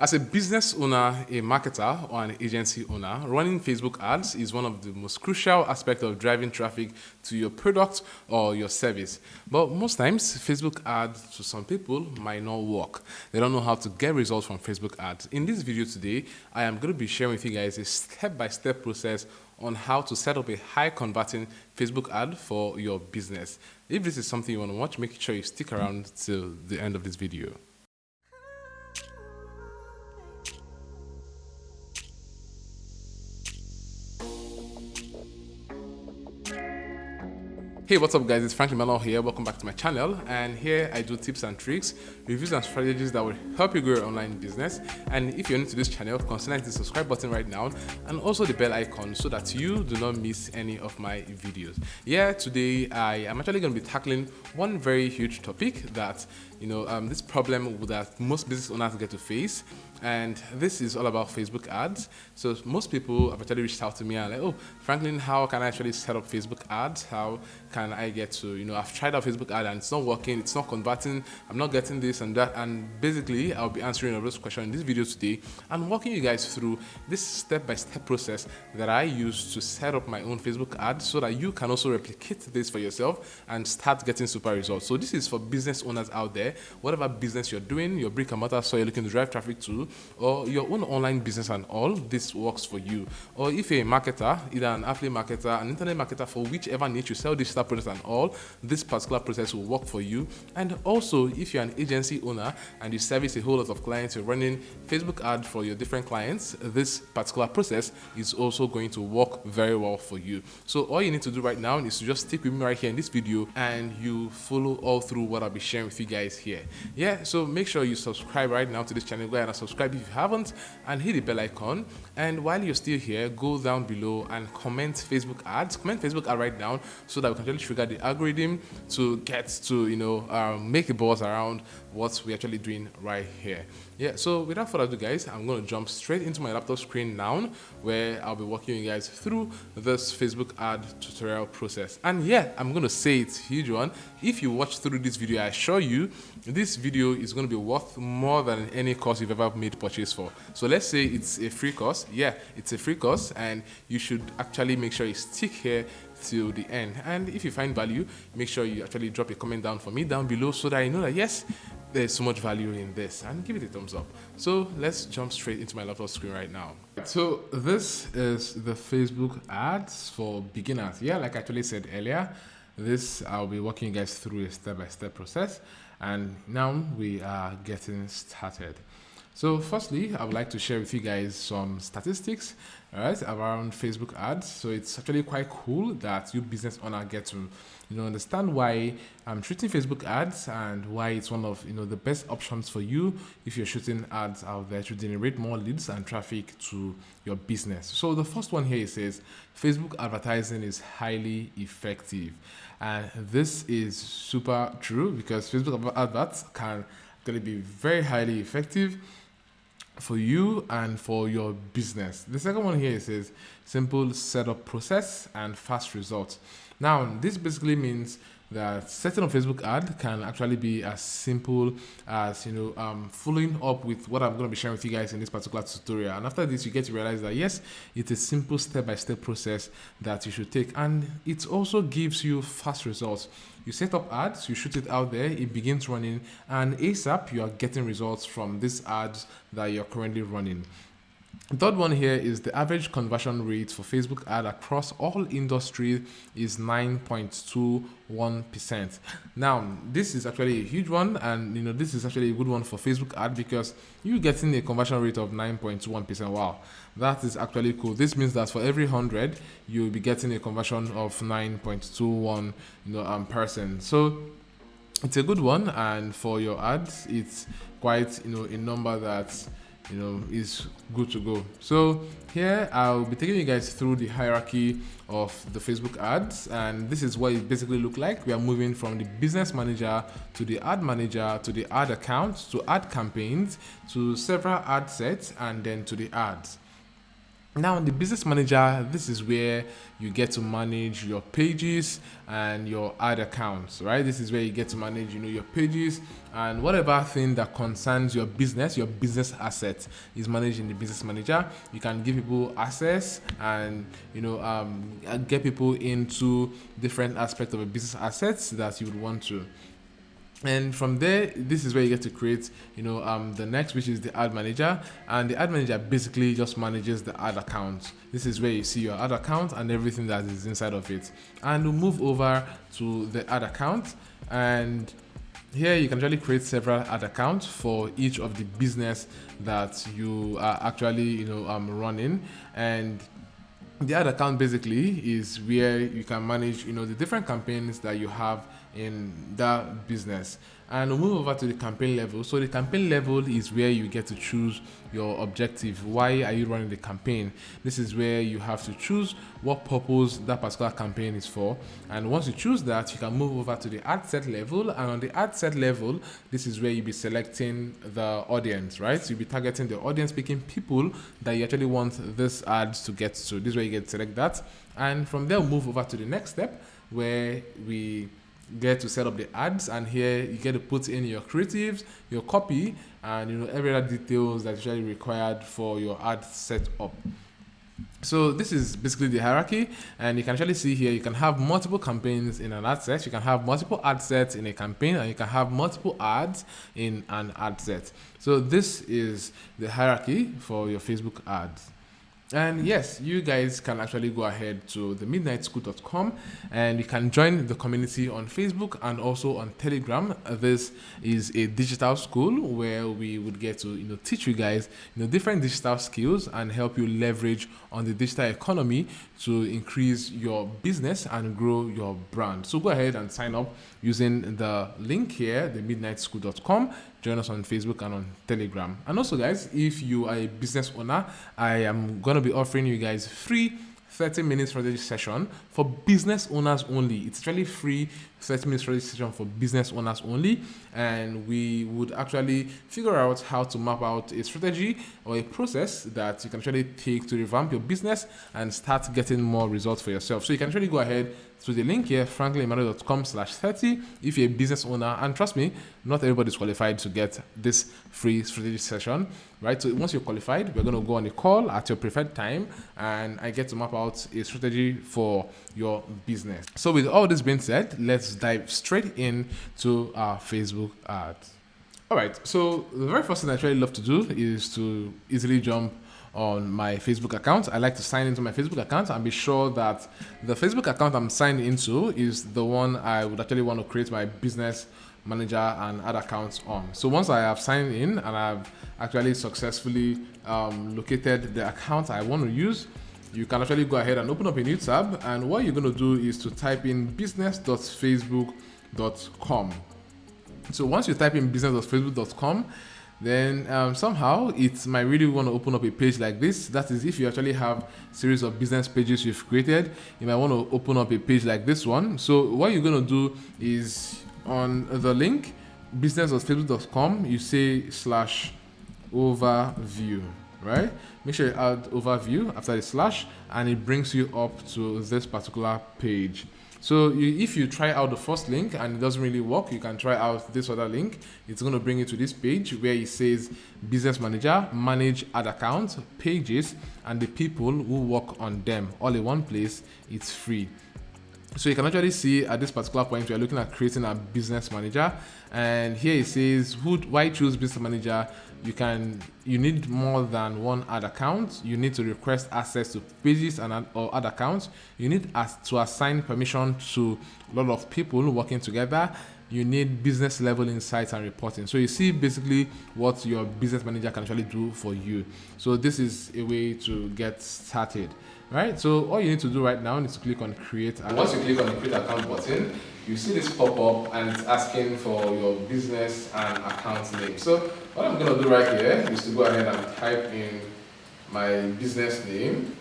As a business owner, a marketer, or an agency owner, running Facebook ads is one of the most crucial aspects of driving traffic to your product or your service. But most times, Facebook ads to some people might not work. They don't know how to get results from Facebook ads. In this video today, I am going to be sharing with you guys a step-by-step process on how to set up a high converting Facebook ad for your business. If this is something you want to watch, make sure you stick around till the end of this video. Hey, what's up guys, it's Franklin Melo here. Welcome back to my channel, and here I do tips and tricks, reviews and strategies that will help you grow your online business. And if you're new to this channel, consider hitting the subscribe button right now and also the bell icon so that you do not miss any of my videos. Yeah, today I am actually going to be tackling one very huge topic that this problem that most business owners get to face, and this is all about Facebook ads. So most people have actually reached out to me and like, oh Franklin, how can I actually set up Facebook ads? How can I get to, I've tried out Facebook ad and it's not working, it's not converting, I'm not getting this and that. And basically I'll be answering all those questions in this video today and walking you guys through this step-by-step process that I use to set up my own Facebook ad so that you can also replicate this for yourself and start getting super results. So this is for business owners out there, whatever business you're doing, your brick and mortar store you're looking to drive traffic to, or your own online business and all, this works for you. Or if you're a marketer, either an affiliate marketer, an internet marketer, for whichever niche you sell digital products and all, this particular process will work for you. And also if you're an agency owner and you service a whole lot of clients, you're running Facebook ads for your different clients, this particular process is also going to work very well for you. So all you need to do right now is to just stick with me right here in this video and you follow all through what I'll be sharing with you guys here. Yeah, so make sure you subscribe right now to this channel. Go ahead and subscribe if you haven't and hit the bell icon. And while you're still here, go down below and comment Facebook ads. Comment Facebook ad right now so that we can actually trigger the algorithm to get to make a buzz around what we're actually doing right here. Yeah, so without further ado guys, I'm going to jump straight into my laptop screen now where I'll be walking you guys through this Facebook ad tutorial process. And yeah, I'm going to say it's a huge one. If you watch through this video, I assure you this video is going to be worth more than any course you've ever made purchase for. So let's say it's a free course. Yeah, it's a free course and you should actually make sure you stick here till the end. And if you find value, make sure you actually drop a comment down for me down below so that I know that yes, there's so much value in this, and give it a thumbs up. So let's jump straight into my laptop screen right now. So this is the Facebook ads for beginners. Yeah, like I actually said earlier, this I'll be walking you guys through a step-by-step process, and now we are getting started. So firstly, I would like to share with you guys some statistics, around Facebook ads. So it's actually quite cool that you business owner get to, understand why I'm treating Facebook ads and why it's one of, the best options for you if you're shooting ads out there to generate more leads and traffic to your business. So the first one here says Facebook advertising is highly effective. And this is super true because Facebook adverts can actually be very highly effective for you and for your business. The second one here says simple setup process and fast results. Now, this basically means that setting up Facebook ad can actually be as simple as following up with what I'm going to be sharing with you guys in this particular tutorial. And after this, you get to realize that yes, it's a simple step-by-step process that you should take, and it also gives you fast results. You set up ads, you shoot it out there, it begins running, and ASAP you are getting results from these ads that you're currently running. The third one here is the average conversion rate for Facebook ad across all industries is 9.21%. Now, this is actually a huge one, and this is actually a good one for Facebook ad because you're getting a conversion rate of 9.21%. Wow, that is actually cool. This means that for every 100, you'll be getting a conversion of 9.21 percent. So it's a good one, and for your ads, it's quite a number that is good to go. So here I'll be taking you guys through the hierarchy of the Facebook ads, and this is what it basically look like. We are moving from the business manager to the ad manager to the ad account to ad campaigns to several ad sets and then to the ads. Now, in the business manager, this is where you get to manage your pages and your ad accounts, right? This is where you get to manage, your pages and whatever thing that concerns your business asset is managed in the business manager. You can give people access and, get people into different aspects of a business assets that you would want to. And from there, this is where you get to create, the next, which is the ad manager. And the ad manager basically just manages the ad account. This is where you see your ad account and everything that is inside of it. And we'll move over to the ad account. And here you can actually create several ad accounts for each of the business that you are actually, running. And the ad account basically is where you can manage, the different campaigns that you have in that business. And we'll move over to the campaign level. So the campaign level is where you get to choose your objective. Why are you running the campaign? This is where you have to choose what purpose that particular campaign is for. And once you choose that, you can move over to the ad set level. And on the ad set level, this is where you'll be selecting the audience, right? So you'll be targeting the audience, picking people that you actually want this ads to get to. This is where you get to select that. And from there, we'll move over to the next step where we get to set up the ads, and here you get to put in your creatives, your copy, and every other details that's actually required for your ad setup. So this is basically the hierarchy, and you can actually see here you can have multiple campaigns in an ad set, you can have multiple ad sets in a campaign, and you can have multiple ads in an ad set. So this is the hierarchy for your Facebook ads. And yes, you guys can actually go ahead to themidnightschool.com and you can join the community on Facebook and also on Telegram. This is a digital school where we would get to teach you guys different digital skills and help you leverage on the digital economy to increase your business and grow your brand. So go ahead and sign up using the link here, themidnightschool.com. Join us on Facebook and on Telegram. And also, guys, if you are a business owner, I am going to be offering you guys free 30 minutes strategy session for business owners only. It's really free 30 minutes strategy session for business owners only, and we would actually figure out how to map out a strategy or a process that you can actually take to revamp your business and start getting more results for yourself. So you can actually go ahead to the link here, franklinemmanuel.com/30 if you're a business owner. And trust me, not everybody is qualified to get this free strategy session, right? So once you're qualified, we're going to go on a call at your preferred time and I get to map out a strategy for your business. So with all this being said, let's dive straight into our Facebook ads. All right, so the very first thing I really love to do is to easily jump on my Facebook account. I like to sign into my Facebook account and be sure that the Facebook account I'm signed into is the one I would actually want to create my business manager and ad accounts on. So once I have signed in and I've actually successfully located the account I want to use, you can actually go ahead and open up a new tab, and what you're going to do is to type in business.facebook.com. So once you type in business.facebook.com, then somehow it might really want to open up a page like this. That is, if you actually have a series of business pages you've created, you might want to open up a page like this one. So what you're going to do is on the link business.facebook.com, you say /overview, right? Make sure you add overview after the slash, and it brings you up to this particular page. So if you try out the first link and it doesn't really work, you can try out this other link. It's going to bring you to this page where it says Business Manager, Manage Ad Accounts, Pages, and the people who work on them all in one place. It's free. So you can actually see at this particular point, we are looking at creating a business manager. And here it says, why choose business manager? You need more than one ad account. You need to request access to pages or ad accounts. You need to assign permission to a lot of people working together. You need business level insights and reporting. So you see basically what your business manager can actually do for you. So this is a way to get started, right? So all you need to do right now is to click on create. And once you click on the create account button, you see this pop up and it's asking for your business and account name. So what I'm going to do right here is to go ahead and type in my business name.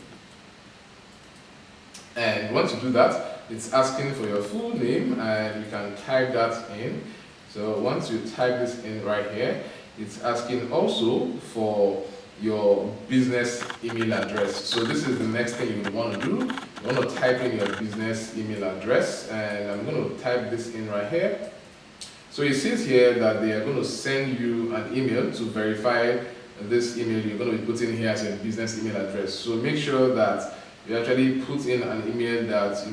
And once you do that, it's asking for your full name and you can type that in. So once you type this in right here, it's asking also for your business email address. So this is the next thing you would want to do. You want to type in your business email address, and I'm going to type this in right here. So it says here that they are going to send you an email to verify this email you're going to be putting here as a business email address. So make sure that you actually put in an email that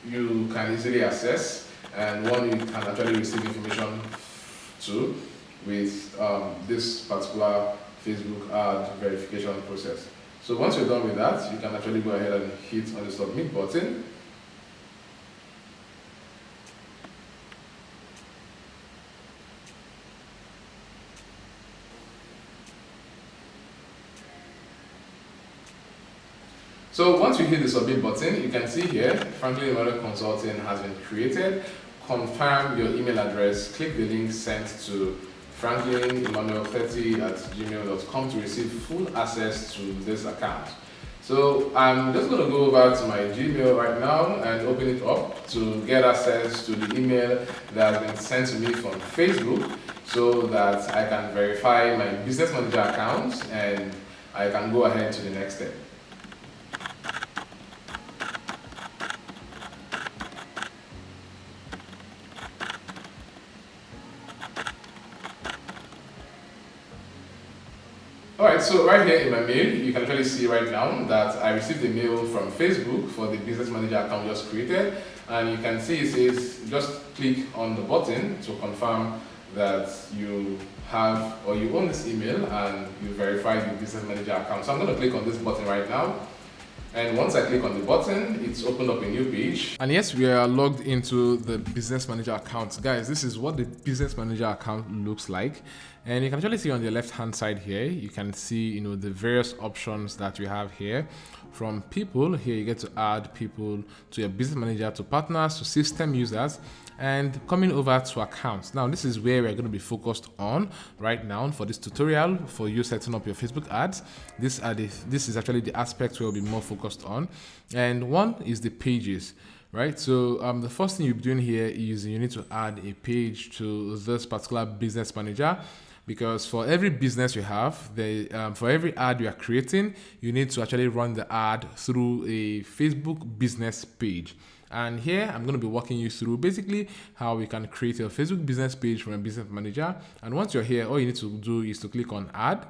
you can easily access, and one you can actually receive information to with this particular Facebook ad verification process. So once you're done with that, you can actually go ahead and hit on the submit button. So once you hit the submit button, you can see here, Franklin Emmanuel Consulting has been created. Confirm your email address, click the link sent to franklinemmanuel30@gmail.com to receive full access to this account. So I'm just going to go over to my Gmail right now and open it up to get access to the email that has been sent to me from Facebook, so that I can verify my business manager account and I can go ahead to the next step. Alright, so right here in my mail, you can actually see right now that I received a mail from Facebook for the business manager account just created, and you can see it says just click on the button to confirm that you have or you own this email and you verified the business manager account. So I'm going to click on this button right now. And once I click on the button, it's opened up a new page. And yes, we are logged into the business manager account. Guys, this is what the business manager account looks like. And you can actually see on the left hand side here, you can see, the various options that you have here. From people, here you get to add people to your business manager, to partners, to system users, and coming over to accounts. Now, this is where we're going to be focused on right now for this tutorial for you setting up your Facebook ads. This is actually the aspect where we'll be more focused on. And one is the pages. Right, so the first thing you're doing here is you need to add a page to this particular business manager, because for every business you have, for every ad you are creating, you need to actually run the ad through a Facebook business page. And here I'm going to be walking you through basically how we can create a Facebook business page from a business manager. And once you're here, all you need to do is to click on add.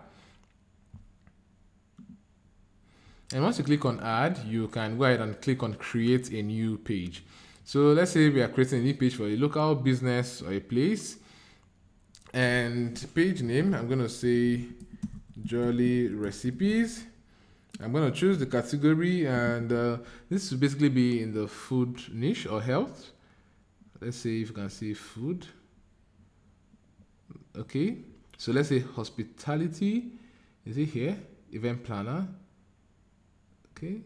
And once you click on add, you can go ahead and click on create a new page. So let's say we are creating a new page for a local business or a place. And page name, I'm going to say Jolly Recipes. I'm going to choose the category, and this will basically be in the food niche or health. Let's see if you can see food. Okay, so let's say hospitality. Is it here? Event planner. Okay.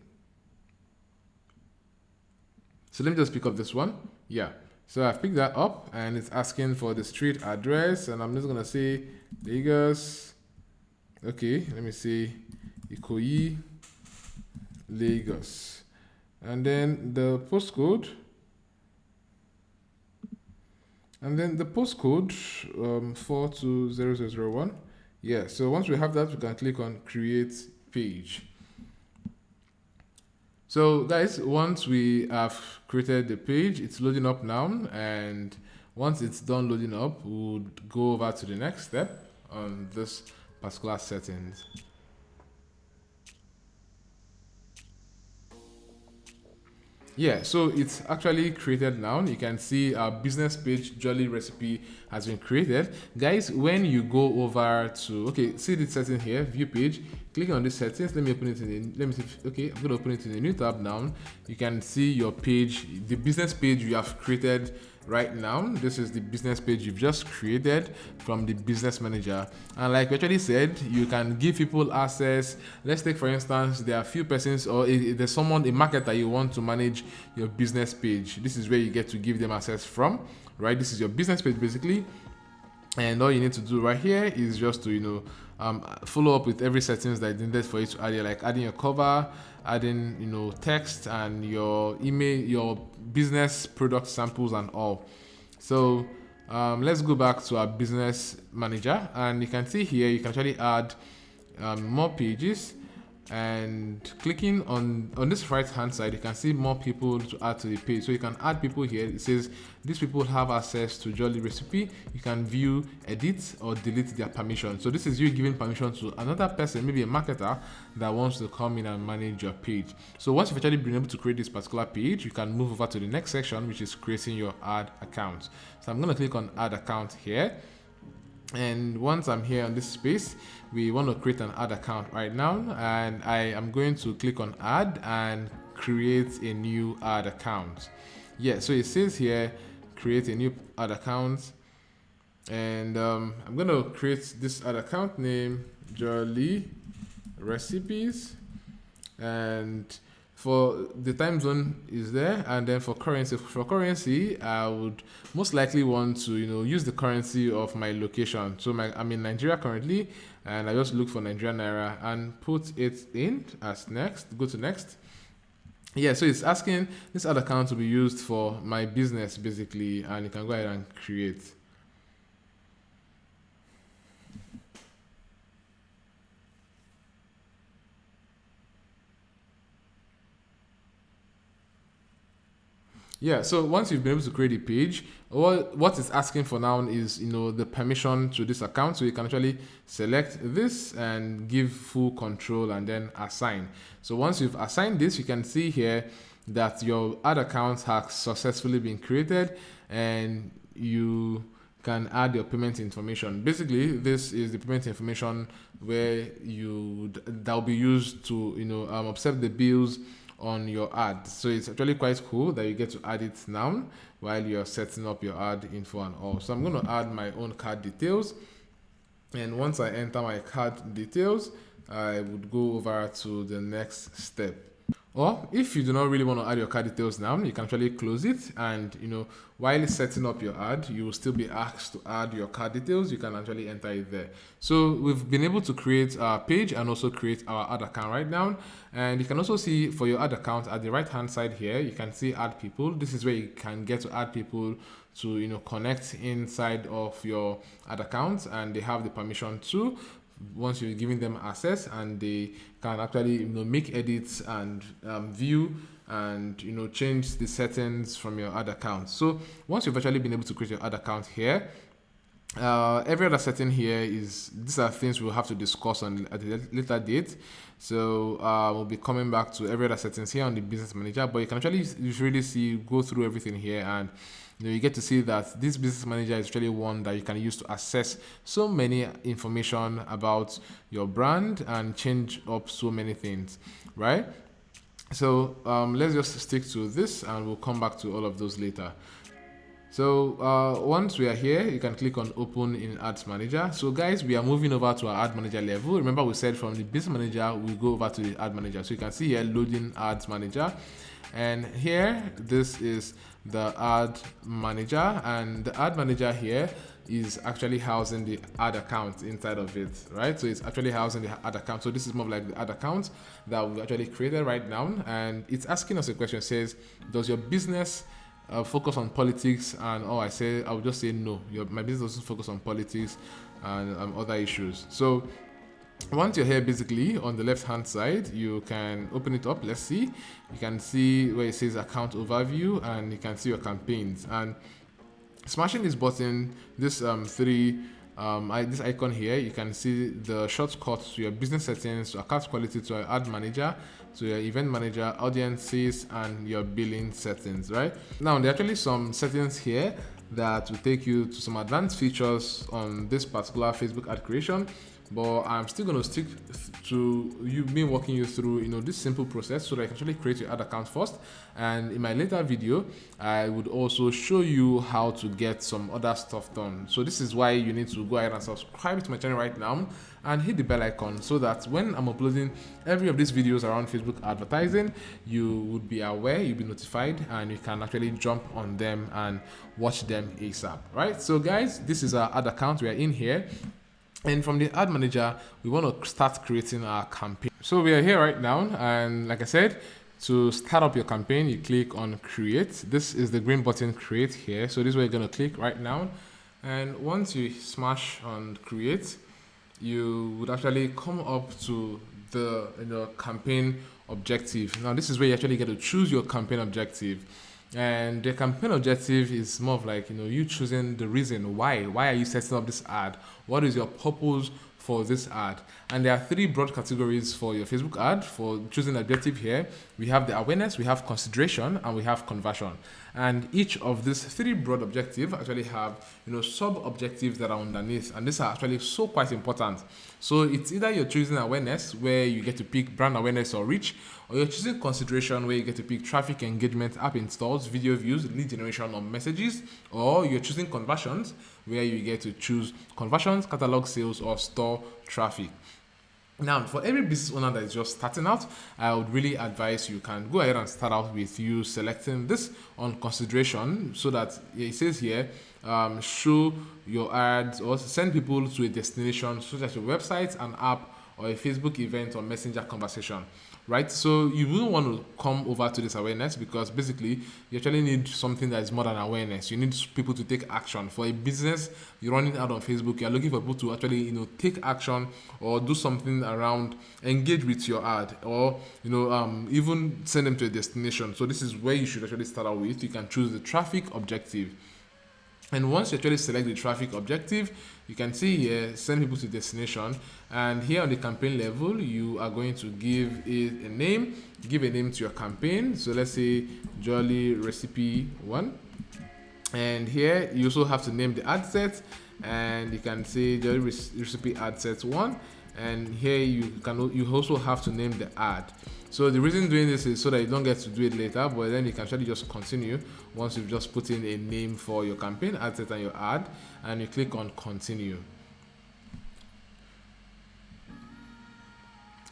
So let me just pick up this one. Yeah. So I've picked that up, and it's asking for the street address, and I'm just going to say Lagos. Okay, let me see Ikoyi, Lagos. And then the postcode. And then the postcode 42001. Yeah, so once we have that, we can click on create page. So guys, once we have created the page, it's loading up now, and once it's done loading up, we'll go over to the next step on this particular settings. Yeah, so it's actually created now. You can see our business page, Jolly Recipe, has been created. Guys, when you go over to, see the setting here, view page, click on this settings. Let me open it in the, I'm going to open it in a new tab now. You can see your page, the business page you have created right now. This is the business page you've just created from the business manager, and like we actually said, you can give people access. Let's take for instance, there are a few persons, or there's someone, a marketer, you want to manage your business page. This is where you get to give them access from, right? This is your business page basically, and all you need to do right here is just to follow up with every settings that is needed for you to add here, like adding your cover, adding text, and your email, your business product samples and all. So let's go back to our business manager, and you can see here you can actually add more pages, and clicking on this right hand side, you can see more people to add to the page. So you can add people here. It says these people have access to Jolly Recipe. You can view, edit, or delete their permission. So this is you giving permission to another person, maybe a marketer that wants to come in and manage your page. So once you've actually been able to create this particular page, you can move over to the next section, which is creating your ad account. So I'm going to click on add account here. And once I'm here on this space, we want to create an ad account right now, and I am going to click on add and create a new ad account. Yeah, so it says here create a new ad account, and I'm going to create this ad account name Jolly Recipes, and for the time zone is there, and then for currency I would most likely want to use the currency of my location. So I'm in Nigeria currently, and I just look for Nigerian naira and put it in as next. Go to next. Yeah, so it's asking this ad account to be used for my business basically, and you can go ahead and create. Yeah, so once you've been able to create a page, what it's asking for now is the permission to this account. So you can actually select this and give full control and then assign. So once you've assigned this, you can see here that your ad account has successfully been created, and you can add your payment information. Basically, this is the payment information where that will be used to accept the bills on your ad. So it's actually quite cool that you get to add it now while you're setting up your ad info and all. So I'm going to add my own card details, and once I enter my card details, I would go over to the next step. Or if you do not really want to add your card details now, you can actually close it, and while setting up your ad, you will still be asked to add your card details. You can actually enter it there. So we've been able to create our page and also create our ad account right now. And you can also see for your ad account at the right hand side here, you can see add people. This is where you can get to add people to connect inside of your ad account, and they have the permission to, once you're giving them access, and they can actually make edits and view and change the settings from your ad account. So once you've actually been able to create your ad account here, every other setting here these are things we'll have to discuss on at a later date. So we'll be coming back to every other settings here on the business manager, but you can actually really go through everything here, and you get to see that this business manager is actually one that you can use to access so many information about your brand and change up so many things, right? So let's just stick to this, and we'll come back to all of those later. So once we are here, you can click on open in ads manager. So guys, we are moving over to our ad manager level. Remember we said from the business manager we go over to the ad manager. So you can see here loading ads manager, and here this is the ad manager, and the ad manager here is actually housing the ad account inside of it, right? So it's actually housing the ad account. So this is more like the ad account that we actually created right now, and it's asking us a question. It says, does your business focus on politics? And I would just say no. My business doesn't focus on politics and other issues. So once you're here, basically on the left hand side, you can open it up. Let's see. You can see where it says account overview, and you can see your campaigns. And smashing this button, this this icon here, you can see the shortcuts to your business settings, to account quality, to your ad manager, to your event manager, audiences, and your billing settings, right? Now, there are actually some settings here that will take you to some advanced features on this particular Facebook ad creation, but I'm still going to stick to walking you through this simple process so that I can actually create your ad account first, and in my later video I would also show you how to get some other stuff done. So this is why you need to go ahead and subscribe to my channel right now and hit the bell icon, so that when I'm uploading every of these videos around Facebook advertising, you would be aware, you'll be notified, and you can actually jump on them and watch them ASAP, right? So guys, this is our ad account. We are in here, and from the ad manager, we want to start creating our campaign. So we are here right now, and like I said, to start up your campaign, you click on create. This is the green button, create here. So this is where you're going to click right now. And once you smash on create, you would actually come up to the campaign objective. Now this is where you actually get to choose your campaign objective. And the campaign objective is more of like, you choosing the reason why are you setting up this ad, what is your purpose for this ad. And there are three broad categories for your Facebook ad for choosing objective. Here we have the awareness, we have consideration, and we have conversion. And each of these three broad objectives actually have sub objectives that are underneath, and these are actually so quite important. So it's either you're choosing awareness, where you get to pick brand awareness or reach, or you're choosing consideration, where you get to pick traffic, engagement, app installs, video views, lead generation, or messages, or you're choosing conversions, where you get to choose conversions, catalog sales, or store traffic. Now, for every business owner that is just starting out, I would really advise you can go ahead and start out with you selecting this on consideration, so that it says here, show your ads or send people to a destination such as your website, an app, or a Facebook event or messenger conversation, right? So you wouldn't want to come over to this awareness, because basically you actually need something that is more than awareness. You need people to take action. For a business you're running out on Facebook, you're looking for people to actually take action or do something around, engage with your ad, or even send them to a destination. So this is where you should actually start out with. You can choose the traffic objective. And once you actually select the traffic objective, you can see here, send people to destination. And here on the campaign level, you are going to give it a name. Give a name to your campaign. So let's say Jolly Recipe 1. And here you also have to name the ad set. And you can say Jolly Recipe ad set 1. And here you also have to name the ad. So the reason doing this is so that you don't get to do it later, but then you can actually just continue once you've just put in a name for your campaign, ad set, and your ad, and you click on continue.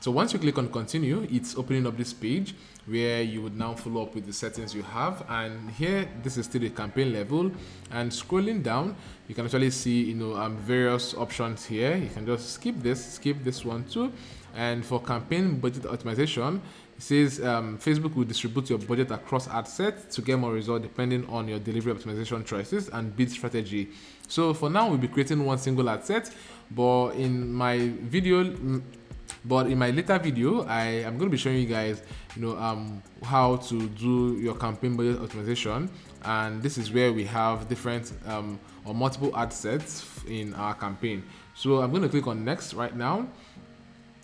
So once you click on continue, it's opening up this page where you would now follow up with the settings you have. And here, this is still the campaign level. And scrolling down, you can actually see various options here. You can just skip this one too. And for campaign budget optimization, it says Facebook will distribute your budget across ad sets to get more results depending on your delivery optimization choices and bid strategy. So for now, we'll be creating one single ad set, but in my later video, I am going to be showing you guys, how to do your campaign budget optimization. And this is where we have different or multiple ad sets in our campaign. So I'm going to click on next right now.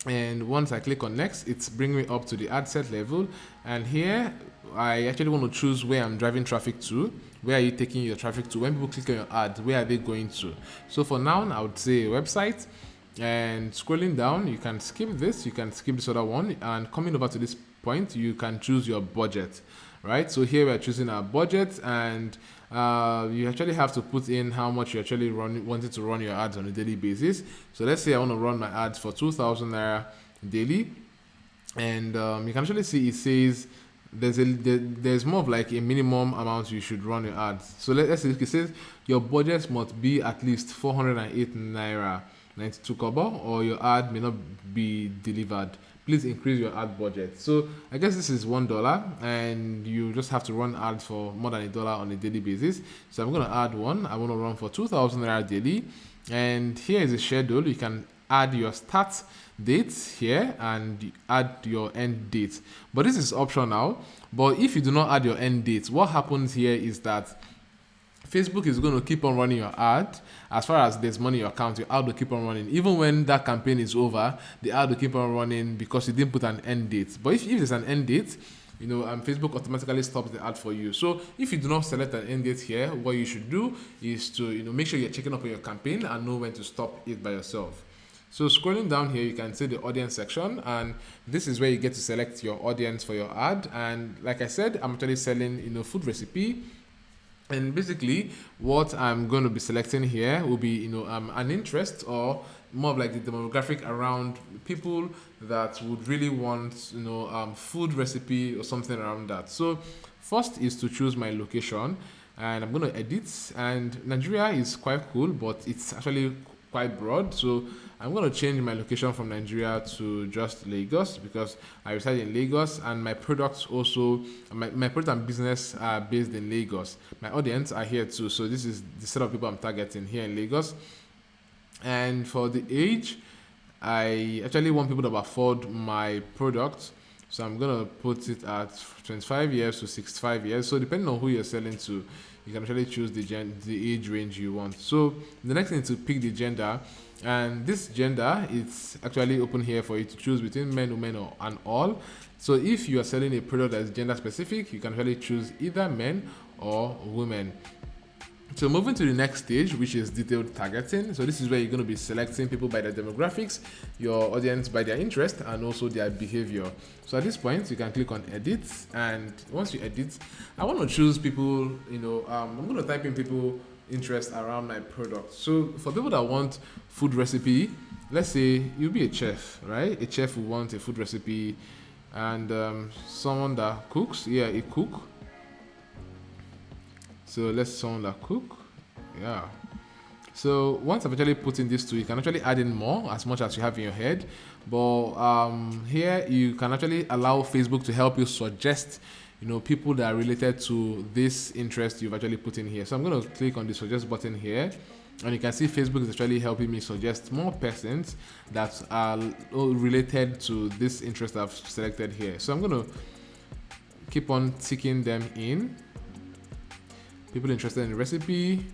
And once I click on next, it's bringing me up to the ad set level. And here, I actually want to choose where I'm driving traffic to. Where are you taking your traffic to? When people click on your ad, where are they going to? So for now, I would say website. And scrolling down, you can skip this, you can skip this other one, and coming over to this point, you can choose your budget, right? So here we are choosing our budget, and you actually have to put in how much you actually wanted to run your ads on a daily basis. So let's say I want to run my ads for 2,000 naira daily, and you can actually see it says there's more of like a minimum amount you should run your ads. So let's say it says your budget must be at least 408 naira 92 kobo, or your ad may not be delivered. Please increase your ad budget. So I guess this is $1, and you just have to run ads for more than $1 on a daily basis. So I'm going to add one. I want to run for 2,000 naira daily, and here is a schedule. You can add your start date here and add your end date, but this is optional. But if you do not add your end date, what happens here is that Facebook is going to keep on running your ad. As far as there's money in your account, your ad will keep on running. Even when that campaign is over, the ad will keep on running because you didn't put an end date. But if there's an end date, Facebook automatically stops the ad for you. So if you do not select an end date here, what you should do is to make sure you're checking up on your campaign and know when to stop it by yourself. So scrolling down here, you can see the audience section, and this is where you get to select your audience for your ad. And like I said, I'm actually selling food recipe. And basically, what I'm going to be selecting here will be, an interest, or more of like the demographic around people that would really want, food recipe or something around that. So first is to choose my location, and I'm going to edit. And Nigeria is quite cool, but it's actually quite broad. So I'm going to change my location from Nigeria to just Lagos, because I reside in Lagos, and my products also, my product and business are based in Lagos. My audience are here too. So this is the set of people I'm targeting here in Lagos. And for the age, I actually want people to afford my product. So I'm gonna put it at 25 years to 65 years. So depending on who you're selling to, you can actually choose the age range you want. So the next thing is to pick the gender, and this gender it's actually open here for you to choose between men, women, and all. So if you are selling a product that is gender specific, you can actually choose either men or women. So moving to the next stage, which is detailed targeting. So this is where you're going to be selecting people by their demographics, your audience by their interest, and also their behavior. So at this point, you can click on edit, and once you edit, I want to choose people. I'm going to type in people interest around my product. So for people that want food recipe, let's say you'll be a chef, right? A chef will want a food recipe, and someone that cooks, a cook. So let's someone that cook. Yeah. So once I've actually put in these two, you can actually add in more as much as you have in your head. But here you can actually allow Facebook to help you suggest, people that are related to this interest you've actually put in here. So I'm going to click on the suggest button here, and you can see Facebook is actually helping me suggest more persons that are related to this interest I've selected here. So I'm going to keep on ticking them in. People interested in recipe,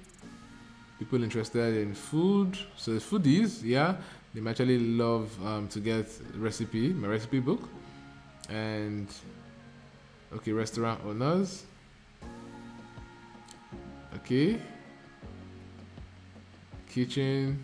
people interested in food. So the foodies, they might actually love to get my recipe book. And okay, restaurant owners. Okay. Kitchen.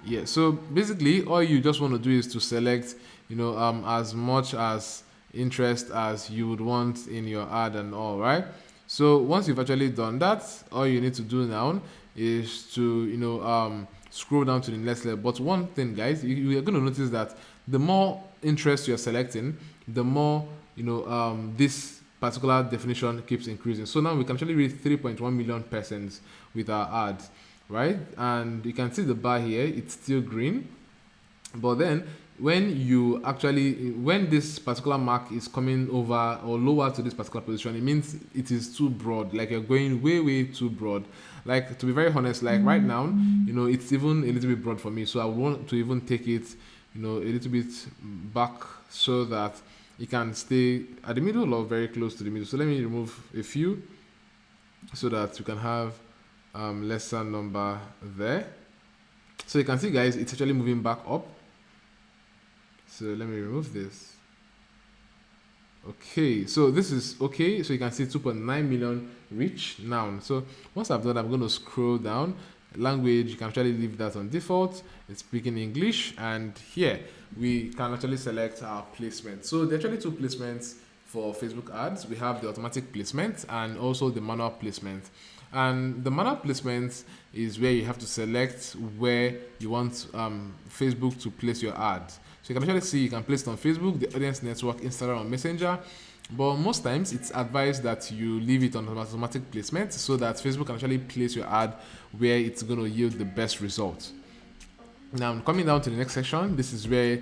Yeah, so basically all you just want to do is to select, as much as interest as you would want in your ad and all, right? So once you've actually done that, all you need to do now is to scroll down to the next level. But one thing, guys, you are going to notice that the more interest you're selecting, the more this particular definition keeps increasing. So now we can actually reach 3.1 million persons with our ads, right? And you can see the bar here; it's still green, but then when this particular mark is coming over or lower to this particular position, it means it is too broad, like you're going way too broad. Like, to be very honest, like right now, it's even a little bit broad for me, so I want to even take it a little bit back so that it can stay at the middle or very close to the middle. So let me remove a few so that you can have lesser number there. So you can see, guys, it's actually moving back up. So let me remove this. Okay, so this is okay. So you can see 2.9 million reach now. So once I've done, I'm going to scroll down. Language, you can actually leave that on default. It's speaking English, and here we can actually select our placement. So there are actually two placements for Facebook ads. We have the automatic placement and also the manual placement. And the manual placement is where you have to select where you want Facebook to place your ads. So you can actually see you can place it on Facebook, the Audience Network, Instagram, or Messenger. But most times it's advised that you leave it on automatic placement so that Facebook can actually place your ad where it's going to yield the best results. Now, coming down to the next section, this is where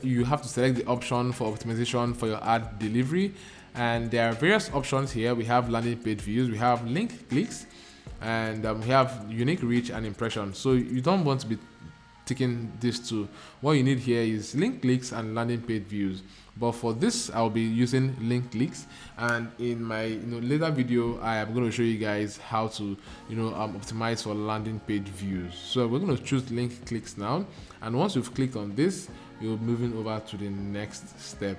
you have to select the option for optimization for your ad delivery. And there are various options here. We have landing page views, we have link clicks, and we have unique reach and impression. So you don't want to be ticking these two. What you need here is link clicks and landing page views. But for this, I'll be using link clicks, and in my later video, I am going to show you guys how to optimize for landing page views. So we're going to choose link clicks now, and once you've clicked on this, you're moving over to the next step.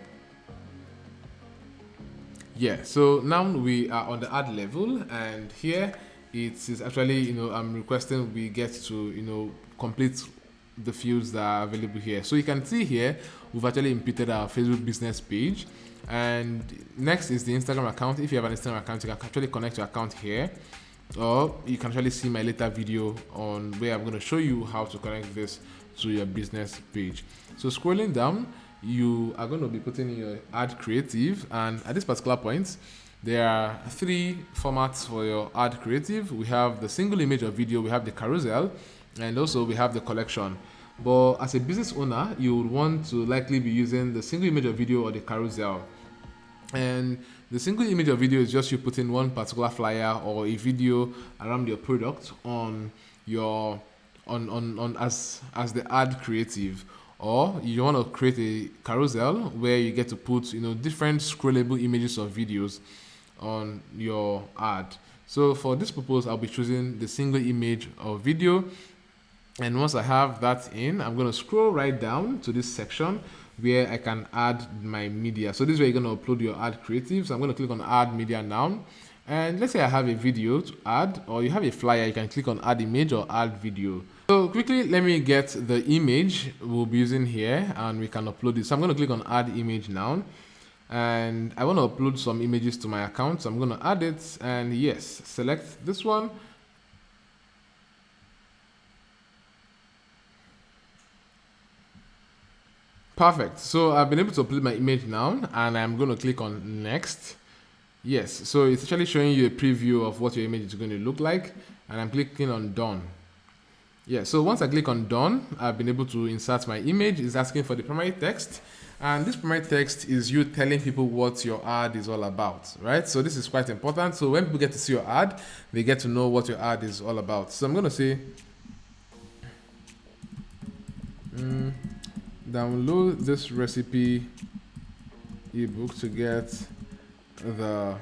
Yeah, so now we are on the ad level, and here it is actually I'm requesting we get to complete the fields that are available here. So you can see here we've actually inputted our Facebook business page, and next is the Instagram account. If you have an Instagram account, you can actually connect your account here, or you can actually see my later video on where I'm going to show you how to connect this to your business page. So scrolling down, you are going to be putting in your ad creative, and at this particular point there are three formats for your ad creative. We have the single image or video, we have the carousel, and also we have the collection. But as a business owner, you would want to likely be using the single image or video or the carousel. And the single image or video is just you putting one particular flyer or a video around your product on on as the ad creative, or you want to create a carousel where you get to put different scrollable images or videos on your ad. So for this purpose, I'll be choosing the single image or video. And once I have that in, I'm going to scroll right down to this section where I can add my media. So this is where you're going to upload your ad creative. So I'm going to click on add media now. And let's say I have a video to add, or you have a flyer, you can click on add image or add video. So quickly, let me get the image we'll be using here and we can upload it. So I'm going to click on add image now. And I want to upload some images to my account. So I'm going to add it, and yes, select this one. Perfect. So I've been able to upload my image now, and I'm going to click on next. Yes, so it's actually showing you a preview of what your image is going to look like, and I'm clicking on done. Yeah, so once I click on done, I've been able to insert my image. It's asking for the primary text, and this primary text is you telling people what your ad is all about, right? So this is quite important. So when people get to see your ad, they get to know what your ad is all about. So I'm going to say download this recipe ebook to get the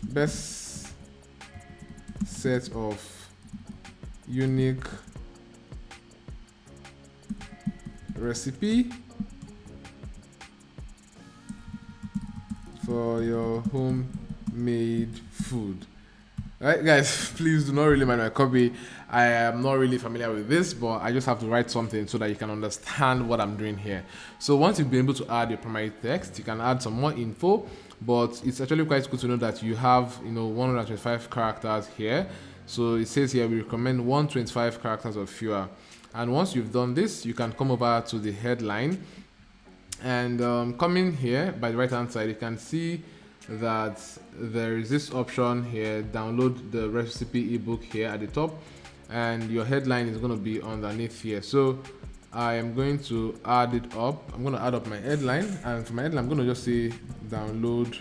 best set of unique recipe for your homemade food. Alright guys, please do not really mind my copy. I am not really familiar with this, but I just have to write something so that you can understand what I'm doing here. So once you've been able to add your primary text, you can add some more info, but it's actually quite good to know that you have 125 characters here. So it says here we recommend 125 characters or fewer. And once you've done this, you can come over to the headline, and coming here by the right hand side, you can see that there is this option here, download the recipe ebook here at the top, and your headline is going to be underneath here. So I am going to add it up. I'm going to add up my headline, and for my headline I'm going to just say download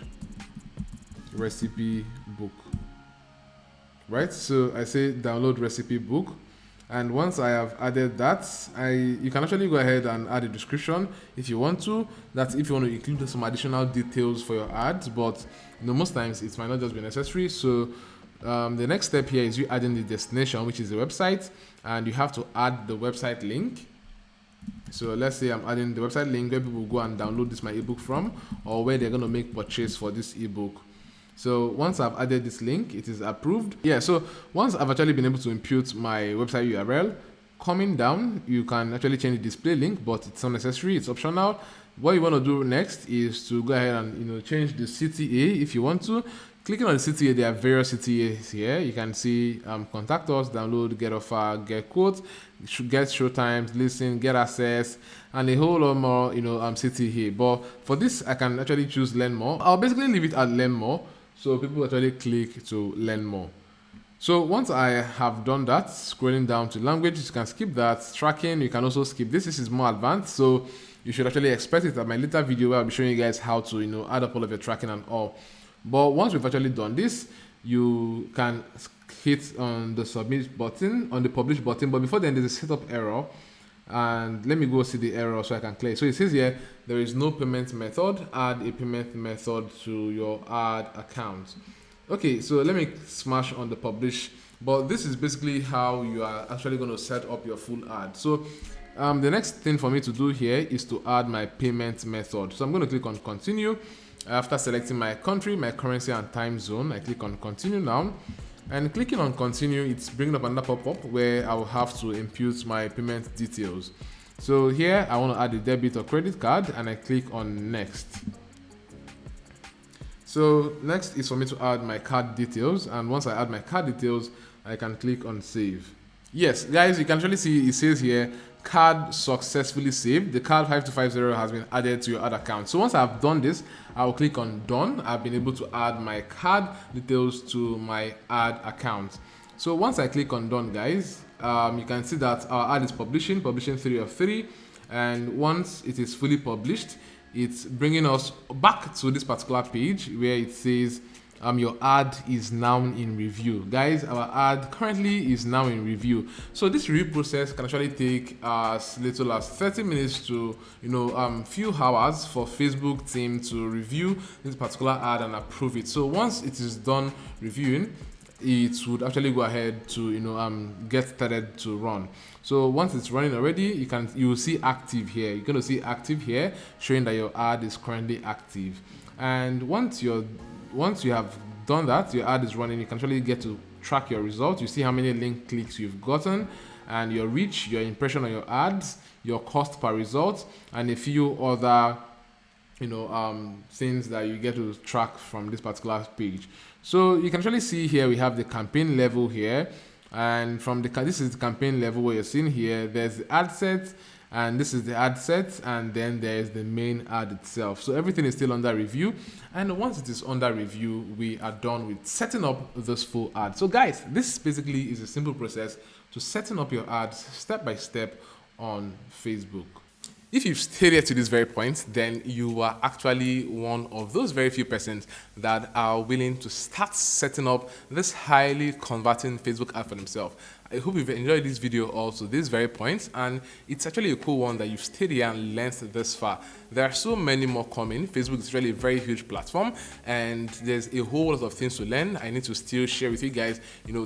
recipe book, right? So I say download recipe book, and once I have added that, you can actually go ahead and add a description if you want to. That's if you want to include some additional details for your ads, but most times it might not just be necessary. So the next step here is you adding the destination, which is the website, and you have to add the website link. So let's say I'm adding the website link where people will go and download this my ebook from, or where they're going to make purchase for this ebook. So once I've added this link, it is approved. Yeah, so once I've actually been able to impute my website URL, coming down, you can actually change the display link, but it's not necessary, it's optional. What you want to do next is to go ahead and change the CTA if you want to. Clicking on the CTA, there are various CTAs here. You can see contact us, download, get offer, get quote, get show times, listen, get access, and a whole lot more CTA here. But for this, I can actually choose learn more. I'll basically leave it at learn more, so people actually click to learn more. So once I have done that, scrolling down to languages, you can skip that. Tracking, you can also skip this. This is more advanced, so you should actually expect it at my later video where I'll be showing you guys how to add up all of your tracking and all. But once we've actually done this, you can hit on the submit button, on the publish button. But before then, there's a setup error. And let me go see the error so I can clear. So it says here, there is no payment method. Add a payment method to your ad account. Okay, so let me smash on the publish. But this is basically how you are actually going to set up your full ad. So the next thing for me to do here is to add my payment method. So I'm going to click on continue. After selecting my country, my currency, and time zone, I click on continue now. And clicking on continue, it's bringing up another pop-up where I will have to impute my payment details. So here I want to add a debit or credit card, and I click on next. So next is for me to add my card details, and once I add my card details, I can click on save. Yes, guys, you can actually see it says here, card successfully saved. The card 5250 has been added to your ad account. So once I've done this, I will click on done. I've been able to add my card details to my ad account. So once I click on done, guys, you can see that our ad is publishing 3 of 3. And once it is fully published, it's bringing us back to this particular page where it says your ad is now in review. Guys, our ad currently is now in review. So this review process can actually take as little as 30 minutes to few hours for Facebook team to review this particular ad and approve it. So once it is done reviewing, it would actually go ahead to get started to run. So once it's running already, you will see active here. You're going to see active here, showing that your ad is currently active. And once you have done that, your ad is running, you can actually get to track your results. You see how many link clicks you've gotten, and your reach, your impression on your ads, your cost per result, and a few other things that you get to track from this particular page. So you can actually see here we have the campaign level here, and from this is the campaign level where you're seeing here. There's the ad set, and this is the ad set, and then there's the main ad itself. So everything is still under review, and once it is under review, we are done with setting up this full ad. So guys, this basically is a simple process to setting up your ads step by step on Facebook. If you've stayed here to this very point, then you are actually one of those very few persons that are willing to start setting up this highly converting Facebook ad for themselves. I hope you've enjoyed this video also, this very point, and it's actually a cool one that you've stayed here and learned this far. There are so many more coming. Facebook is really a very huge platform, and there's a whole lot of things to learn. I need to still share with you guys,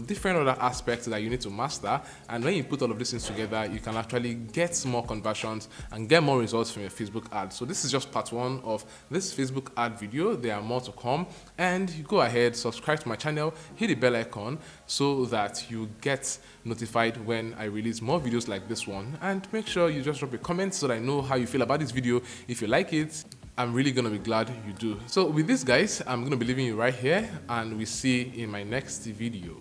different other aspects that you need to master, and when you put all of these things together, you can actually get more conversions and get more results from your Facebook ad. So this is just part one of this Facebook ad video. There are more to come, and you go ahead, subscribe to my channel, hit the bell icon so that you get notified when I release more videos like this one, and make sure you just drop a comment so that I know how you feel about this video. If you like it, I'm really gonna be glad you do. So with this, guys, I'm gonna be leaving you right here, and we see in my next video.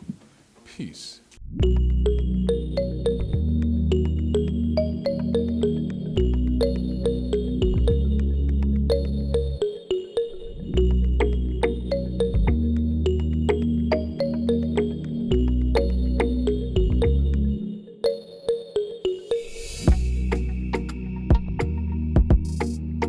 Peace.